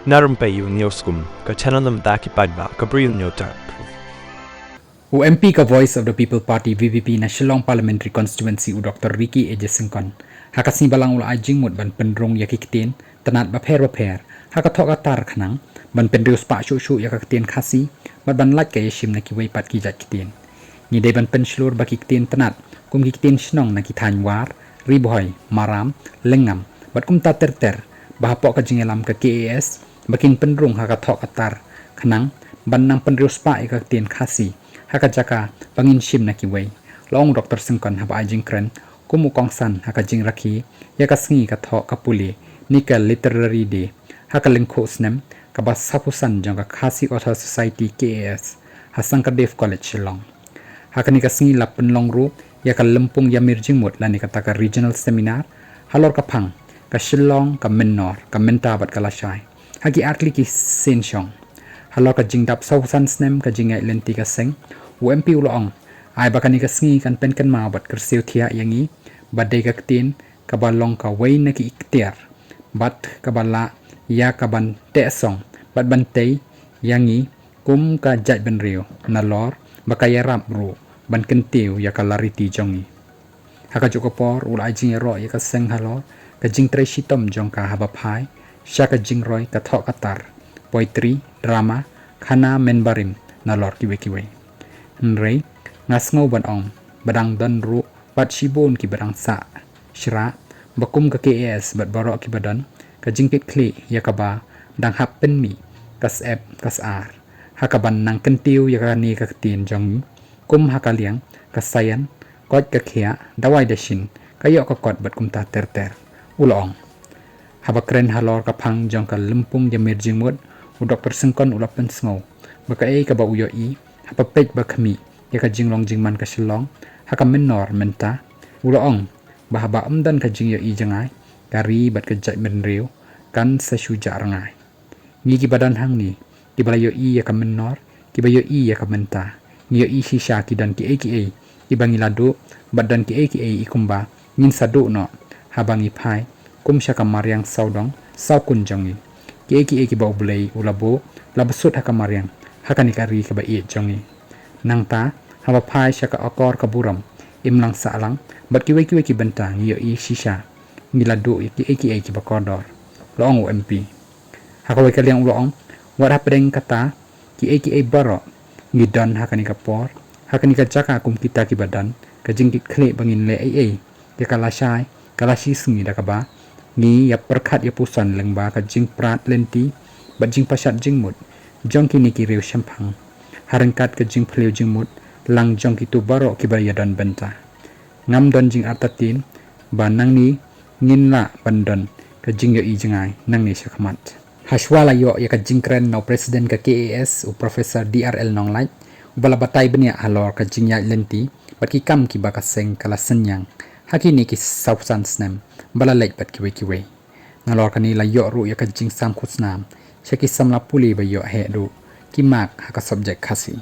narum payu nioskum ka chananam daki padba ka bril nyotar. UMP ka Voice of the People Party VPP na Shillong Parliamentary Constituency u Dr. Ricky A. Singkon hakasni balang ula ajing mut ban pendrong yakikitin tanat baper hakatok atar kanang ban pendrius pa shu yakakitin khasi ban lat ka yashim na kiway pat kijat kitin ni day ban penslur bakikitin tanat kum kikitin shnong na kithanwar riboy maram lengam bat kum tater bahapok ka jingelam ka KAS bakin pendrong hakatok atar kanang ban nang pendrius pa yakakitin khasi hakajaka bangin shim na kiway long Dr. Singkon haba ajing kren kumu kongsan hakajing rakhi yakasngi ka tho kapuli nika literary day hakalingko snem kabas sapusan janga khasi author society KAS hasangkadev college Shillong hakani kasngi lapun longru yakal lempung yamir jingmut lani kataka regional seminar halor kapang ka Shillong ka menor ka menta bat kalashai hagi artli ki senshong halor ka jingdap sapusan snem ka jingai lenti ka seng UMP ulong ai bakani kasngi kan pen kan ma bat kersiu thia yangi badai ka tin kabalong ka wei na ki iktiar bat kabala ya kaban te song bat bantei yangi kum ka jaj ben rio na lor bakaya rap ru ban kentiu ya kalariti jongi haka jokopor ul ajing ro ya ka seng halor ka jing tre shitom jong ka haba phai sha ka jing roi ka thok atar poetry drama khana menbarim na lor kiwe nrei ngasngau ban ong badang dan ru bat shibon ki badang sa shra bakum ka KAS bat barok ki badan ka jingkit kli yakaba dang hap pen mi kas ep kas ar hakaban nang kentiu yakani ka tin jong kum hakaliang kasayan kot ka khia dawai dashin kayo ka kot bat kum ta ter ulong habakren halor ka phang jong ka lumpung jamir jingmut u Dr. Singkon ulapen sngo baka e ka ba uyo i hapapek bakami yaka jinglong jingman ka Shillong haka menor menta ulong bahaba amdan ka jingyo i jangai kari bat ka jat menriu kan sa shuja rangai ngi ki badan hang ni ki balayo i yaka menor ki bayo i yaka menta ngiyo i shisha ki dan ki AKA ki bangi ladu badan ki AKA ikumba ngin sadu no habangi phai kum shaka maryang saudong saukun jongi ki AKA ki ba ulei ulabo labsut haka maryang hakani kari ka ba i jongi nangta haba phai shaka akor kaburam imlang salang bat kiwe ki bentang yo i shisha ngiladu ki AKA ki bakodor loong UMP hakawe kaliang uloong wara pedeng kata ki AKA baro ngidon hakani kapor hakani ka jaka kum kita ki badan ka jingkit khle bangin le AA ya kalashai kalashi sungi dakaba ni ya perkhat ya pusan lengba ka jing prat lenti bat jing pasat jingmut jongki ni ki rew shampang harangkat ka jing phleu jingmut lang jongki tu baro ki bayadan benta ngam don jing atatin banang ni nginla bandon ka jing yo i jangai nang ni shakmat hashwala yo ya ka jing kren no president ka KAS u professor DRL nonglai bala batai benia halor ka jing ya lenti bat ki kam ki baka seng kala senyang hakini ki sausan snem bala lek bat kiwe ngalor ka ni la yo ru ya ka jing sam khusnam shaki samla puli ba yo he du ki mak haka subject khasi